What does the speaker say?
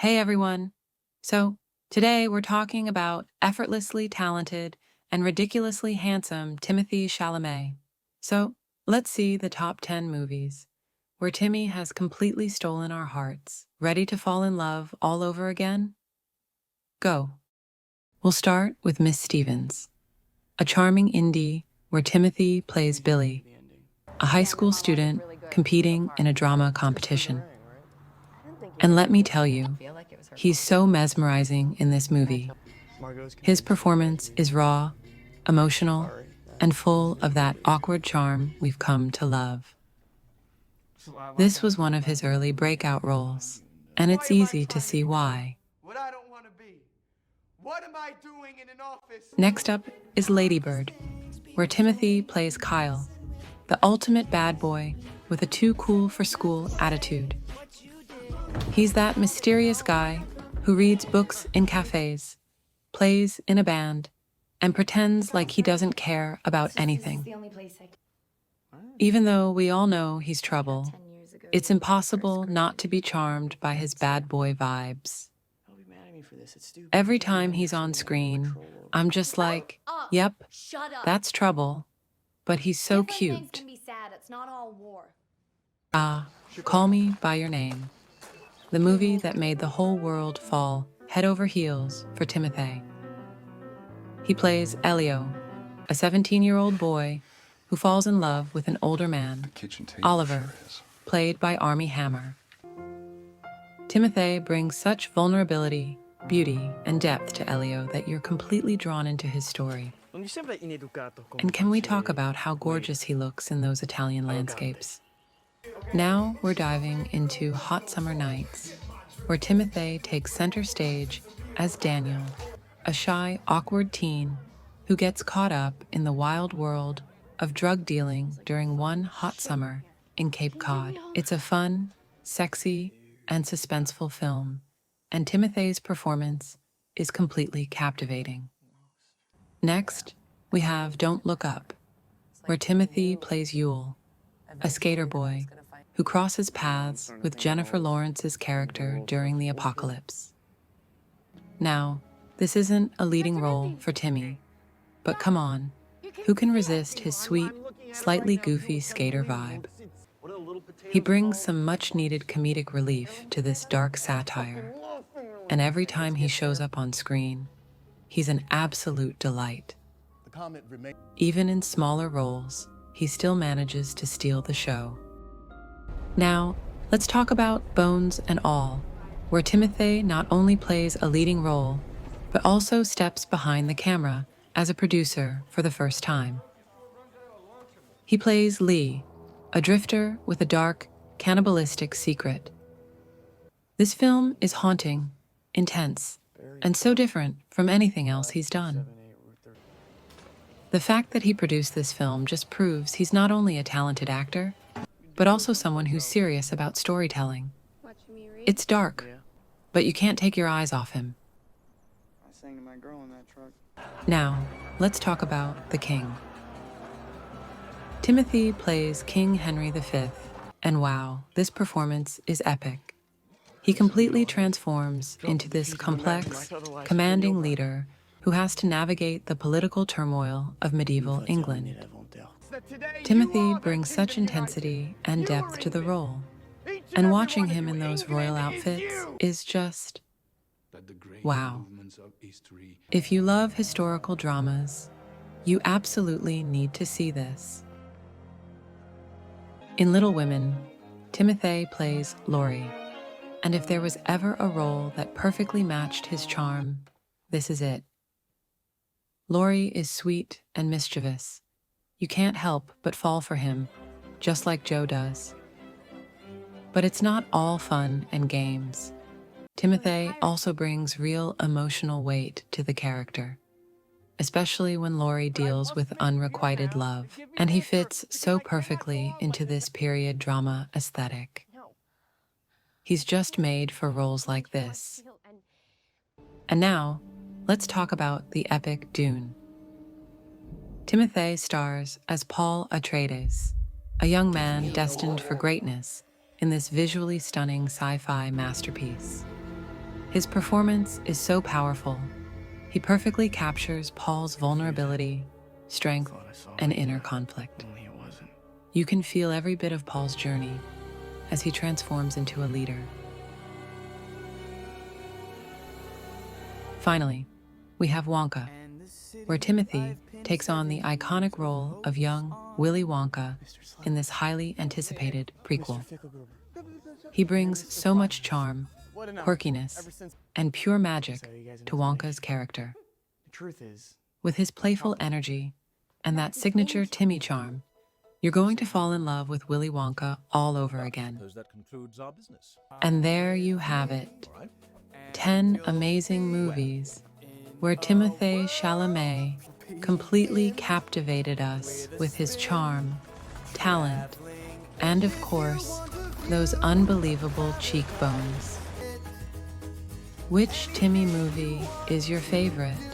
Hey everyone! So, today we're talking about effortlessly talented and ridiculously handsome Timothée Chalamet. So, let's see the top 10 movies where Timmy has completely stolen our hearts. Ready to fall in love all over again? Go! We'll start with Miss Stevens, a charming indie where Timothy plays Billy, a high school student competing in a drama competition. And let me tell you, he's so mesmerizing in this movie. His performance is raw, emotional, and full of that awkward charm we've come to love. This was one of his early breakout roles, and it's easy to see why. What I don't want to be. What am I doing in an office? Next up is Lady Bird, where Timothy plays Kyle, the ultimate bad boy with a too cool for school attitude. He's that mysterious guy who reads books in cafes, plays in a band, and pretends like he doesn't care about anything. Even though we all know he's trouble, it's impossible not to be charmed by his bad boy vibes. Every time he's on screen, I'm just like, yep, that's trouble, but he's so cute. Call Me by Your Name, the movie that made the whole world fall head over heels for Timothée. He plays Elio, a 17-year-old boy who falls in love with an older man, Oliver, played by Armie Hammer. Timothée brings such vulnerability, beauty, and depth to Elio that you're completely drawn into his story. And can we talk about how gorgeous he looks in those Italian landscapes? Now we're diving into Hot Summer Nights, where Timothée takes center stage as Daniel, a shy, awkward teen who gets caught up in the wild world of drug dealing during one hot summer in Cape Cod. It's a fun, sexy, and suspenseful film, and Timothée's performance is completely captivating. Next, we have Don't Look Up, where Timothée plays Yule, a skater boy who crosses paths with Jennifer Lawrence's character during the apocalypse. Now, this isn't a leading role for Timmy, but come on, who can resist his sweet, slightly goofy skater vibe? He brings some much-needed comedic relief to this dark satire, and every time he shows up on screen, he's an absolute delight. Even in smaller roles, he still manages to steal the show. Now, let's talk about Bones and All, where Timothée not only plays a leading role, but also steps behind the camera as a producer for the first time. He plays Lee, a drifter with a dark, cannibalistic secret. This film is haunting, intense, and so different from anything else he's done. The fact that he produced this film just proves he's not only a talented actor, but also someone who's serious about storytelling. It's dark, but you can't take your eyes off him. Now, let's talk about The King. Timothée plays King Henry V, and wow, this performance is epic. He completely transforms into this complex, commanding leader who has to navigate the political turmoil of medieval England. Timothée brings such intensity and depth to the role, and watching him in those royal outfits is just wow. If you love historical dramas, you absolutely need to see this. In Little Women, Timothée plays Laurie, and if there was ever a role that perfectly matched his charm, this is it. Laurie is sweet and mischievous. You can't help but fall for him, just like Joe does. But it's not all fun and games. Timothée also brings real emotional weight to the character, especially when Laurie deals with unrequited love, and he fits so perfectly into this period drama aesthetic. He's just made for roles like this. And now, let's talk about the epic Dune. Timothée stars as Paul Atreides, a young man destined for greatness in this visually stunning sci-fi masterpiece. His performance is so powerful. He perfectly captures Paul's vulnerability, strength, and inner conflict. You can feel every bit of Paul's journey as he transforms into a leader. Finally, we have Wonka, where Timothy takes on the iconic role of young Willy Wonka in this highly anticipated prequel. He brings so much charm, quirkiness, and pure magic to Wonka's character. With his playful energy and that signature Timmy charm, you're going to fall in love with Willy Wonka all over again. And there you have it. 10 amazing movies where Timothée Chalamet completely captivated us with his charm, talent, and of course, those unbelievable cheekbones. Which Timmy movie is your favorite?